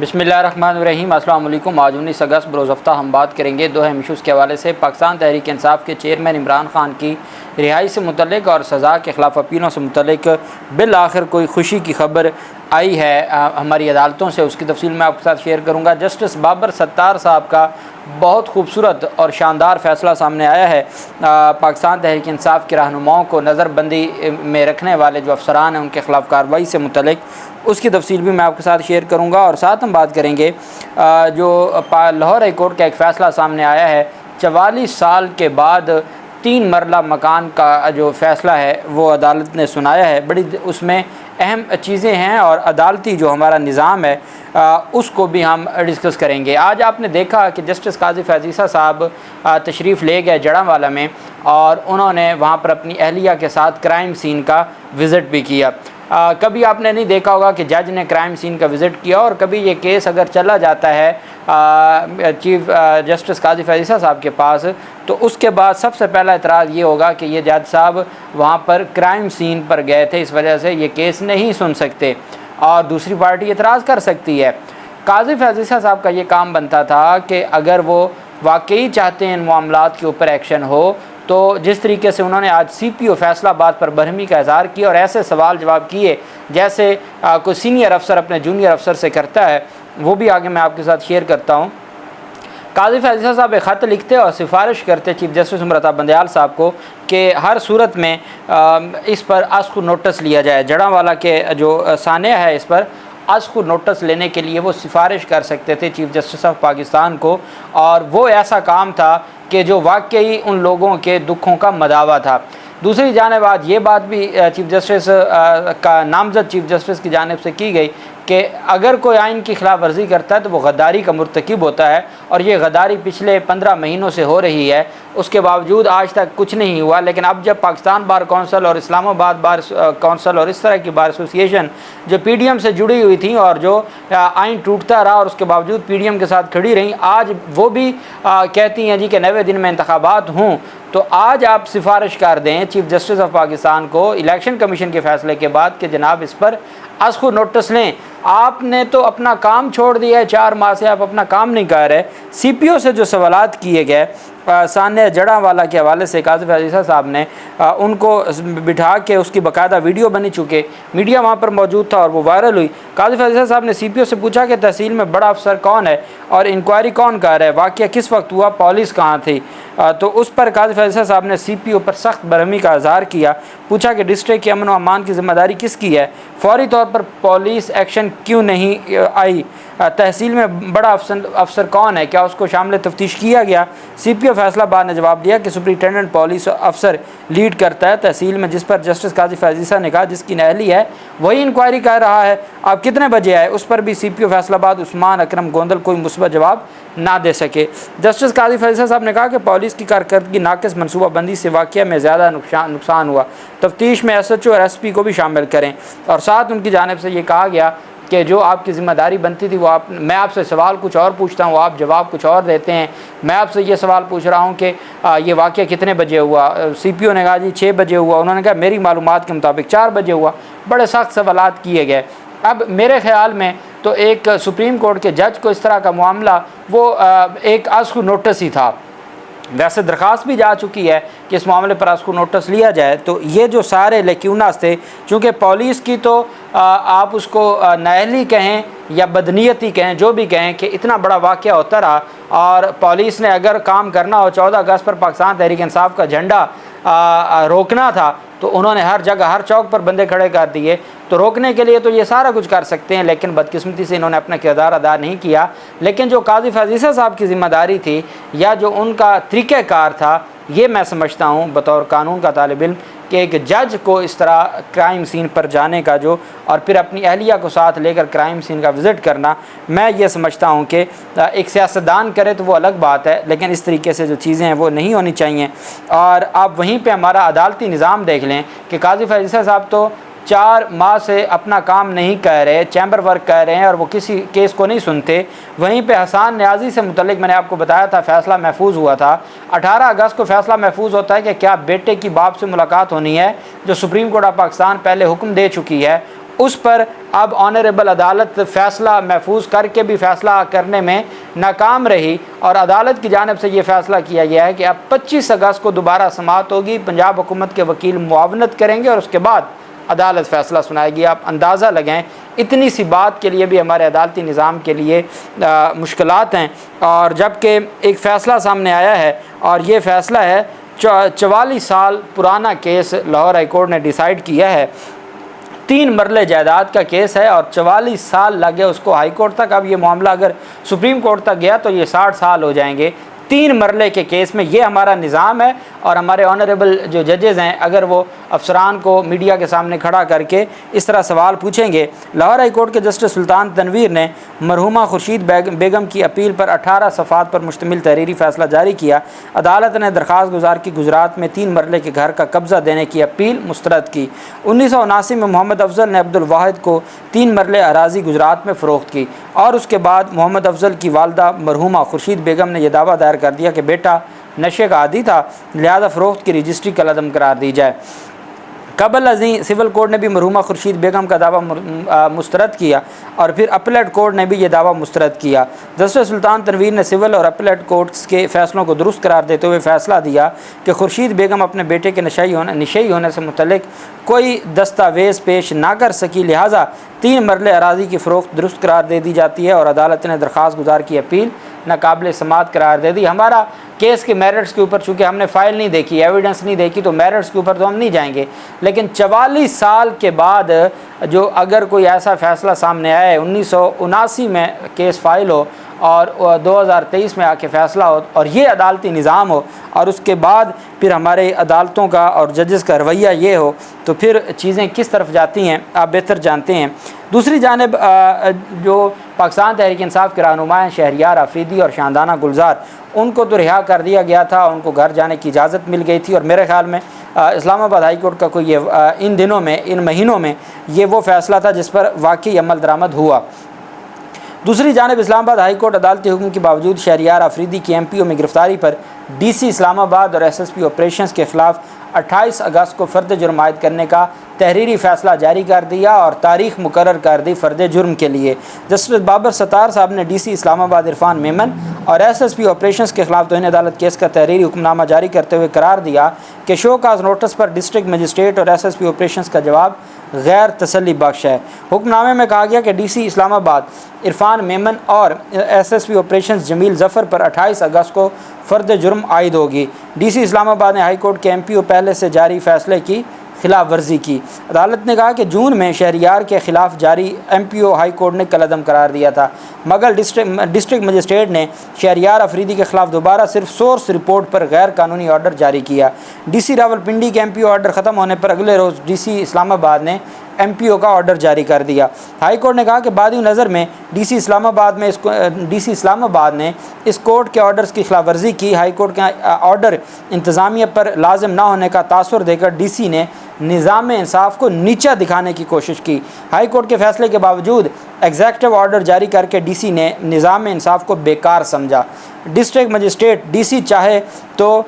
बिस्मिल्लाहिर्रहमानिर्रहीम। अस्सलाम वालेकुम। आज 19 अगस्त बरोज़ हफ्ता हम बात करेंगे दो अहम इशूज़ के हवाले से पाकिस्तान तहरीक इंसाफ के चेयरमैन इमरान खान की रिहाई से मुतल्लिक और सज़ा के ख़िलाफ़ अपीलों से मुतल्लिक बिल आखिर कोई खुशी की खबर आई है हमारी अदालतों से। उसकी तफसील मैं आपके साथ शेयर करूँगा। जस्टिस बाबर सत्तार साहब का बहुत खूबसूरत और शानदार फ़ैसला सामने आया है। पाकिस्तान तहरीक इंसाफ के रहनुमाओं को नज़रबंदी में रखने वाले जो अफसरान हैं उनके ख़िलाफ़ कार्रवाई से मुतल्लिक उसकी तफसील भी मैं आपके साथ शेयर करूँगा। और साथ हम बात करेंगे जो लाहौर हाई कोर्ट का एक फ़ैसला सामने आया है। 44 साल के बाद 3 मरला मकान का जो फ़ैसला है वो अदालत ने सुनाया है। बड़ी उसमें अहम चीज़ें हैं और अदालती जो हमारा निज़ाम है उसको भी हम डिस्कस करेंगे। आज आपने देखा कि जस्टिस काजी फैज़ीसा साहब तशरीफ़ ले गए जड़ांवाला में और उन्होंने वहाँ पर अपनी अहलिया के साथ क्राइम सीन का विज़िट भी किया। कभी आपने नहीं देखा होगा कि जज ने क्राइम सीन का विज़िट किया और कभी ये केस अगर चला जाता है चीफ जस्टिस काजी फैज़ीसा साहब के पास तो उसके बाद सबसे पहला एतराज़ ये होगा कि ये जज साहब वहाँ पर क्राइम सीन पर गए थे, इस वजह से ये केस नहीं सुन सकते और दूसरी पार्टी एतराज़ कर सकती है। काजी फैज़ीसा साहब का ये काम बनता था कि अगर वो वाकई चाहते हैं इन मामलात के ऊपर एक्शन हो तो जिस तरीके से उन्होंने आज CPO फैसलाबाद पर बरहमी का इज़हार किया और ऐसे सवाल जवाब किए जैसे कोई सीनियर अफसर अपने जूनियर अफसर से करता है, वो भी आगे मैं आपके साथ शेयर करता हूँ। काजी फैज़ीसा साहब एक ख़त लिखते और सिफारिश करते चीफ जस्टिस उमर बंदयाल साहब को कि हर सूरत में इस पर आस्कू नोटिस लिया जाए। जड़ांवाला के जो सानिया है इस पर आस्कू नोटिस लेने के लिए वो सिफारिश कर सकते थे चीफ जस्टिस ऑफ पाकिस्तान को, और वो ऐसा काम था कि जो वाकई उन लोगों के दुखों का मदावा था। दूसरी जानिब आज ये बात भी चीफ जस्टिस का नामज़द चीफ जस्टिस की जानिब से की गई कि अगर कोई आइन की खिलाफ वर्जी करता है तो वो गद्दारी का मुर्तकिब होता है और ये गद्दारी पिछले 15 महीनों से हो रही है, उसके बावजूद आज तक कुछ नहीं हुआ। लेकिन अब जब पाकिस्तान बार कौंसिल और इस्लामाबाद बार कौंसिल और इस तरह की बार एसोसिएशन जो PDM से जुड़ी हुई थी और जो आइन टूटता रहा और उसके बावजूद PDM के साथ खड़ी रहीं, आज वो भी कहती हैं जी कि 90 दिन में इंतखाबात हों, तो आज आप सिफारिश कर दें चीफ जस्टिस ऑफ पाकिस्तान को इलेक्शन कमीशन के फैसले के बाद कि जनाब इस पर आस्कू नोटिस लें। आपने तो अपना काम छोड़ दिया है, 4 माह से आप अपना काम नहीं कर रहे। CPO से जो सवालात किए गए सानिया जड़ांवाला के हवाले से काजी फैज़ीसा साहब ने उनको बिठा के उसकी बाकायदा वीडियो बनी चुके, मीडिया वहाँ पर मौजूद था और वो वायरल हुई। काजी फैज़ीसा साहब ने CPO से पूछा कि तहसील में बड़ा अफसर कौन है और इंक्वायरी कौन कर रहा है, वाक़या किस वक्त हुआ, पुलिस कहाँ थी। तो उस पर काजी फैज़ीसा साहब ने CPO पर सख्त बरहमी का इज़हार किया। पूछा कि डिस्ट्रिक्ट के अमन व अमान की ज़िम्मेदारी किसकी है, फौरी तौर पर पुलिस एक्शन क्यों नहीं आई, तहसील में बड़ा अफसर कौन है, क्या उसको शामिल तफ्तीश किया गया। CPO फैसलाबाद ने जवाब दिया कि सुपरिटेंडेंट पुलिस अफसर लीड करता है तहसील में, जिस पर जस्टिस काजी फैज़ीसा ने कहा जिसकी नहली है वही इंक्वायरी कर रहा है, आप कितने बजे आए। उस पर भी CPO फैसलाबाद उस्मान अकरम गोंदल कोई मुस्बत जवाब ना दे सके। जस्टिस काजी फैज़ीसा साहब ने कहा कि पुलिस की कारकर्दगी नाक़िस मनसूबाबंदी से वाक़या में ज़्यादा नुकसान हुआ, तफ्तीश में SHO और SP को भी शामिल करें। और साथ उनकी जानिब से ये कहा गया कि जो आपकी ज़िम्मेदारी बनती थी वो मैं आपसे सवाल कुछ और पूछता हूँ, आप जवाब कुछ और देते हैं। मैं आपसे ये सवाल पूछ रहा हूँ कि ये वाक़या कितने बजे हुआ। CPO ने कहा जी 6 बजे हुआ। उन्होंने कहा मेरी मालूमात के मुताबिक 4 बजे हुआ। बड़े सख्त सवालात किए गए। अब मेरे ख़्याल में तो एक सुप्रीम कोर्ट के जज को इस तरह का मामला वो एक आस्कू नोटिस ही था। वैसे दरख्वास्त भी जा चुकी है कि इस मामले पर आस्कू नोटिस लिया जाए। तो ये जो सारे लेक्यूनास थे, चूँकि पुलिस की तो आप उसको नाअहली कहें या बदनीयती कहें, जो भी कहें, कि इतना बड़ा वाक़या होता रहा और पुलिस ने अगर काम करना हो 14 अगस्त पर पाकिस्तान तहरीक इंसाफ का झंडा रोकना था तो उन्होंने हर जगह हर चौक पर बंदे खड़े कर दिए। तो रोकने के लिए तो ये सारा कुछ कर सकते हैं, लेकिन बदकिस्मती से इन्होंने अपना किरदार अदा नहीं किया। लेकिन जो काजी फैज़ीसा साहब की ज़िम्मेदारी थी या जो उनका तरीक़ाकार था, ये मैं समझता हूँ बतौर कानून का तालिब इल्म कि एक जज को इस तरह क्राइम सीन पर जाने का जो और फिर अपनी अहलिया को साथ लेकर क्राइम सीन का विज़िट करना, मैं ये समझता हूँ कि एक सियासतदान करे तो वो अलग बात है, लेकिन इस तरीके से जो चीज़ें हैं वो नहीं होनी चाहिए। और आप वहीं पे हमारा अदालती निज़ाम देख लें कि काजी फैज़ीसा साहब तो 4 माह से अपना काम नहीं कर रहे, चैम्बर वर्क कर रहे हैं और वो किसी केस को नहीं सुनते। वहीं पे हसन न्याजी से मुतल्लिक मैंने आपको बताया था फ़ैसला महफूज हुआ था। 18 अगस्त को फ़ैसला महफूज होता है कि क्या बेटे की बाप से मुलाकात होनी है, जो सुप्रीम कोर्ट ऑफ पाकिस्तान पहले हुक्म दे चुकी है। उस पर अब ऑनरेबल अदालत फ़ैसला महफूज करके भी फ़ैसला करने में नाकाम रही और अदालत की जानिब से ये फ़ैसला किया गया है कि अब 25 अगस्त को दोबारा समाअत होगी, पंजाब हुकूमत के वकील मुआवनत करेंगे और उसके बाद अदालत फ़ैसला सुनाएगी। आप अंदाज़ा लगाएं, इतनी सी बात के लिए भी हमारे अदालती निज़ाम के लिए मुश्किलात हैं। और जबकि एक फ़ैसला सामने आया है और ये फ़ैसला है 44 साल पुराना केस लाहौर हाई कोर्ट ने डिसाइड किया है। 3 मरले जायदाद का केस है और 44 साल लगे उसको हाई कोर्ट तक। अब ये मामला अगर सुप्रीम कोर्ट तक गया तो ये 60 साल हो जाएंगे। 3 मरले के केस में ये हमारा निज़ाम है और हमारे ऑनरेबल जो जजेज़ हैं अगर वो अफसरान को मीडिया के सामने खड़ा करके इस तरह सवाल पूछेंगे। लाहौर हाई कोर्ट के जस्टिस सुल्तान तनवीर ने मरहुमा खुर्शीद बेगम की अपील पर 18 सफ़ात पर मुश्तमिल तहरीरी फ़ैसला जारी किया। अदालत ने दरख्वास्त गुजार की गुजरात में 3 मरले के घर का कब्ज़ा देने की अपील मुस्तरद की। 1979 में मोहम्मद अफजल ने अब्दुल वाहिद को 3 मरले अराज़ी गुजरात में फ़रोख्त की और उसके बाद मोहम्मद अफजल की वालदा मरहुमा खुर्शीद बेगम ने यह दावा दायर कर दिया कि बेटा नशे का आदी था, लिहाजा फ़रोख्त की रजिस्ट्री कलअदम करार दी जाए। कबल अज़ीं सिविल कोर्ट ने भी मरहुमा खुर्शीद बेगम का दावा मुस्तरद किया और फिर अपीलेट कोर्ट ने भी ये दावा मुस्तरद किया। जस्टिस सुल्तान तनवीर ने सिविल और अपीलेट कोर्ट्स के फ़ैसलों को दुरुस्त करार देते हुए फ़ैसला दिया कि खुर्शीद बेगम अपने बेटे के नशई होने से मुतल्लिक कोई दस्तावेज़ पेश ना कर सकी, लिहाजा 3 मरले अराज़ी की फ़रोख्त दुरुस्त करार दे दी जाती है और अदालत ने दरख्वास्त गुजार की अपील नाकाबिल समाअत करार दे दी। हमारा केस के मेरिट्स के ऊपर चूँकि हमने फ़ाइल नहीं देखी, एविडेंस नहीं देखी, तो मेरिट्स के ऊपर तो हम नहीं जाएंगे, लेकिन 44 साल के बाद जो अगर कोई ऐसा फ़ैसला सामने आए, 1979 में केस फ़ाइल हो और 2023 में आके फ़ैसला हो और ये अदालती निज़ाम हो और उसके बाद फिर हमारे अदालतों का और जजेस का रवैया ये हो, तो फिर चीज़ें किस तरफ जाती हैं आप बेहतर जानते हैं। दूसरी जानिब जो पाकिस्तान तहरीक इंसाफ के रहनुमा हैं शहरियार आफरीदी और शानदाना गुलजार, उनको तो रिहा कर दिया गया था, उनको घर जाने की इजाज़त मिल गई थी और मेरे ख़्याल में इस्लामाबाद हाई कोर्ट का कोई ये इन दिनों में, इन महीनों में ये वो फ़ैसला था जिस पर वाकई अमल दरामद हुआ। दूसरी जानिब इस्लामाबाद हाई कोर्ट अदालती हुक्म के बावजूद शहरियार आफरीदी की MPO में गिरफ्तारी पर DC इस्लामाबाद और SSP ऑपरेशंस के ख़िलाफ़ 28 अगस्त को फ़र्द जुर्म आयद करने का तहरीरी फ़ैसला जारी कर दिया और तारीख़ मुकर्रर कर दी फ़र्द जुर्म के लिए। जस्टिस बाबर सत्तार साहब ने DC इस्लामाबाद इरफान मेमन और SSP ऑपरेशंस के ख़िलाफ़ तौहीन अदालत केस का तहरीरी हुक्मनामा जारी करते हुए करार दिया कि शो काज नोटिस पर डिस्ट्रिक्ट मजिस्ट्रेट और SSP ऑपरेशंस का जवाब गैर तसल्ली बख्श है। हुक्मनामे में कहा गया कि DC इस्लामाबाद इरफान मेमन और SSP ऑपरेशंस जमील ज़फ़र पर 28 अगस्त को फ़र्द जुर्म आयद होगी। DC इस्लामाबाद ने हाई कोर्ट के MPO पहले से जारी फ़ैसले की खिलाफ वर्जी की। अदालत ने कहा कि जून में शहरियार के ख़िलाफ़ जारी MPO हाई कोर्ट ने कलअदम करार दिया था, मगर डिस्ट्रिक्ट मजिस्ट्रेट ने शहरियार अफरीदी के ख़िलाफ़ दोबारा सिर्फ सोर्स रिपोर्ट पर गैर कानूनी ऑर्डर जारी किया। DC रावलपिंडी के MPO ऑर्डर ख़त्म होने पर अगले रोज़ DC इस्लामाबाद ने MPO का ऑर्डर जारी कर दिया। हाई कोर्ट ने कहा कि बाद नज़र में DC इस्लामाबाद ने इस कोर्ट के ऑर्डर्स की खिलाफ वर्जी की। हाई कोर्ट का ऑर्डर इंतज़ामिया पर लाजिम ना होने का तासुर देकर DC ने निज़ाम इंसाफ को नीचा दिखाने की कोशिश की। हाई कोर्ट के फैसले के बावजूद एग्जेक्टिव ऑर्डर जारी करके DC ने निज़ाम इंसाफ को बेकार समझा। डिस्ट्रिक्ट मजिस्ट्रेट DC चाहे तो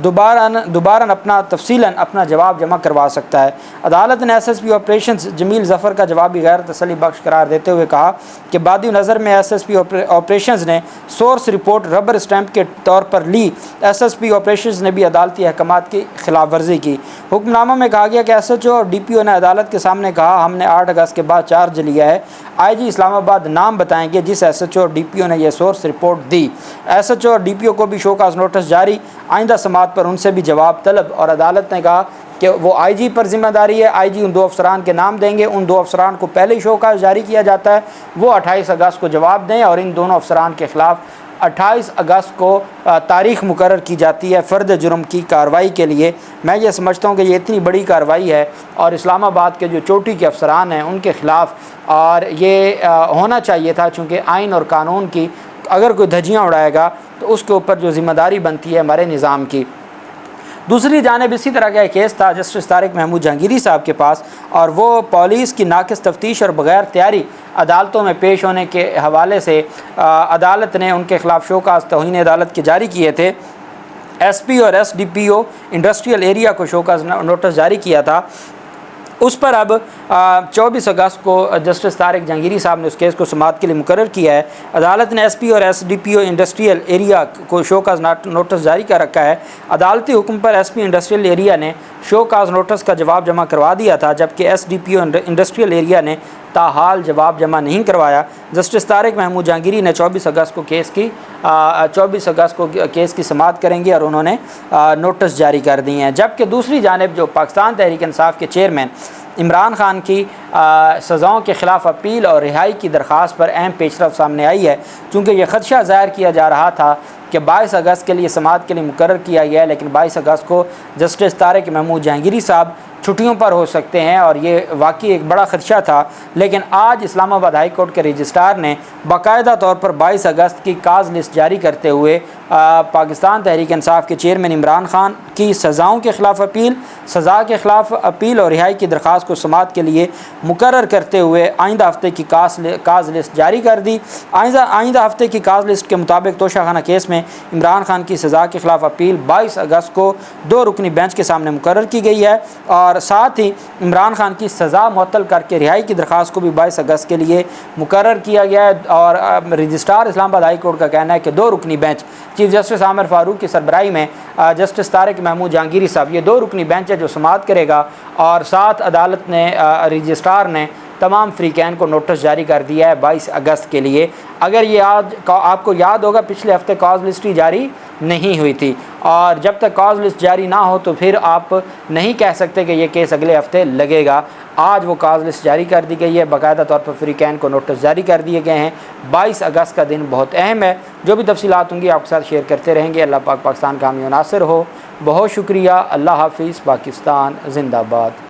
दोबारा अपना तफसीलन अपना जवाब जमा करवा सकता है। अदालत ने SSP ऑपरेशंस जमील ज़फ़र का जवाब भी गैर तसल्ली बख्श करार देते हुए कहा कि बादी नज़र में SSP ऑपरेशंस ने सोर्स रिपोर्ट रबर स्टैंप के तौर पर ली। SSP ऑपरेशंस ने भी अदालती अहकामात की खिलाफ वर्जी की। हुक्मनामा में कहा गया कि SHO और DPO ने अदालत के सामने कहा, हमने 8 अगस्त के बाद चार्ज लिया है। IG इस्लामाबाद नाम बताएंगे जिस SHO और DPO ने यह सोर्स रिपोर्ट दी। SHO और DPO को भी शोकाज नोटिस जारी, आइंदा समाअत पर उनसे भी जवाब तलब। और अदालत ने कहा कि वो IG पर जिम्मेदारी है, IG उन 2 अफसरान के नाम देंगे, उन 2 अफसरान को पहले ही शोकाज जारी किया जाता है, वो 28 अगस्त को जवाब दें और इन दोनों अफसरान के ख़िलाफ़ 28 अगस्त को तारीख़ मुकर्रर की जाती है फ़र्द जुर्म की कार्रवाई के लिए। मैं ये समझता हूँ कि ये इतनी बड़ी कार्रवाई है और इस्लामाबाद के जो चोटी के अफसरान हैं उनके ख़िलाफ़, और ये होना चाहिए था, चूँकि आइन और कानून की अगर कोई धज्जियाँ उड़ाएगा तो उसके ऊपर जो ज़िम्मेदारी बनती है हमारे निज़ाम की। दूसरी जानिब इसी तरह का एक केस था जस्टिस तारिक महमूद जहांगीरी साहब के पास, और वो पुलिस की नाक़िस तफ्तीश और बग़ैर तैयारी अदालतों में पेश होने के हवाले से अदालत ने उनके ख़िलाफ़ शोकाज़ तौहीन अदालत के जारी किए थे। SP और SDPO इंडस्ट्रियल एरिया को शोकाज़ नोटिस जारी किया था। उस पर अब 24 अगस्त को जस्टिस तारिक जहांगीरी साहब ने उस केस को समाअत के लिए मुकर्रर किया है। अदालत ने SP और SDPO इंडस्ट्रियल एरिया को शो काज नोटिस जारी कर रखा है। अदालती हुक्म पर SP इंडस्ट्रियल एरिया ने शो काज नोटिस का जवाब जमा करवा दिया था, जबकि SDPO इंडस्ट्रियल एरिया ने ताहाल जवाब जमा नहीं करवाया। जस्टिस तारिक महमूद जहांगीरी ने 24 अगस्त को केस की समाअत करेंगे और उन्होंने नोटिस जारी कर दिए हैं। जबकि दूसरी जानिब जो पाकिस्तान तहरीक इंसाफ के चेयरमैन इमरान खान की सज़ाओं के ख़िलाफ़ अपील और रिहाई की दरख्वास्त पर अहम पेशरफ सामने आई है, चूँकि यह ख़दशा ज़ाहिर किया जा रहा था कि 22 अगस्त के लिए समाअत के लिए मुकर्रर किया गया है, लेकिन 22 अगस्त को जस्टिस तारिक महमूद जहांगीरी साहब छुट्टियों पर हो सकते हैं और ये वाकई एक बड़ा ख़दशा था। लेकिन आज इस्लामाबाद हाई कोर्ट के रजिस्ट्रार ने बाकायदा तौर पर 22 अगस्त की काज लिस्ट जारी करते हुए पाकिस्तान तहरीक इंसाफ के चेयरमैन इमरान खान की सज़ाओं के ख़िलाफ़ सज़ा के ख़िलाफ़ अपील और रिहाई की दरख्वास्त को समाअत के लिए मुकर्रर करते हुए आइंदा हफ्ते की काज लिस्ट जारी कर दी। आइंदा हफ्ते की काज लिस्ट के मुताबिक तोशाखाना केस में इमरान खान की सज़ा के ख़िलाफ़ अपील 22 अगस्त को 2 रुकनी बेंच के सामने मुकर्रर की गई है और साथ ही इमरान खान की सज़ा मुअत्तल करके रिहाई की दरख्वास्त को भी 22 अगस्त के लिए मुकर्रर किया गया है। और रजिस्ट्रार इस्लामाबाद हाई कोर्ट का कहना है कि 2 रुकनी bench chief justice Aamir Farooq की सरबराही में जस्टिस तारिक महमूद जहांगीरी साहब, ये 2 रुकनी बेंच है जो समाअत करेगा। और साथ अदालत ने रजिस्ट्रार ने तमाम फ्रीकैन को नोटिस जारी कर दिया है 22 अगस्त के लिए। अगर ये आज आपको याद होगा पिछले हफ्ते कॉज लिस्ट ही जारी नहीं हुई थी और जब तक कॉज लिस्ट जारी ना हो तो फिर आप नहीं कह सकते कि ये केस अगले हफ्ते लगेगा। आज वो कॉज लिस्ट जारी कर दी गई है, बाकायदा तौर पर फ्रीकैन को नोटिस जारी कर दिए गए हैं। 22 अगस्त का दिन बहुत अहम है। जो भी तफसीलात होंगी आपके साथ शेयर करते रहेंगे। अल्लाह पाक पाकिस्तान का हामी नासिर हो। बहुत शुक्रिया। अल्लाह हाफिज़। पाकिस्तान जिंदाबाद।